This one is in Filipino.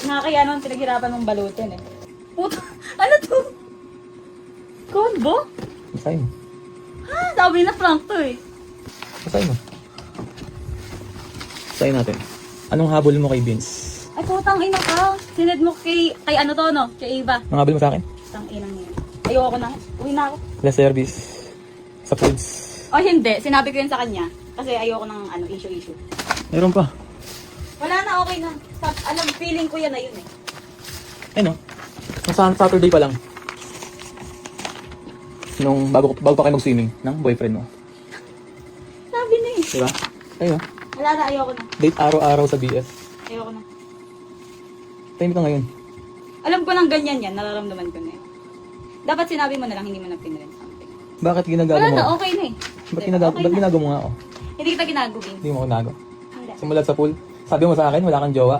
Nakakaya naman pinaghirapan mong balutin eh. Puta, ano to? Combo? Basahin mo. Ha? Sabi na prank to eh. Basahin mo. Basahin natin. Anong habol mo kay Vince? Ay, putang ina ka. Sined mo kay ano to, no? Kay Eva. Ang habol mo sa akin? Putang inang yun. Ayoko na. Uwi na ako. Last service. Sa foods. O hindi, sinabi ko yun sa kanya. Kasi ayoko ng issue. Meron pa. Wala na, okay na. Alam, feeling ko yan na yun eh. Ay no. Nung Saturday pa lang. Nung bago pa kayo mag-swimming ng boyfriend mo. Sabi na eh. Diba? Ayun. Wala na, ayoko na. Date araw-araw sa BF. Ayoko na. Tahimik ka ngayon. Alam ko ng ganyan yan, nararamdaman ko na yun. Dapat sinabi mo na lang, hindi mo na pinarin something. Bakit ginagago Wala mo? na, okay na eh. Ba't Diba? Okay na. ginagago mo nga ako? Hindi kita ginagawin. Hindi mo ako nago. Hindi. Simulat sa pool. Sabi mo sa akin, wala kang jowa.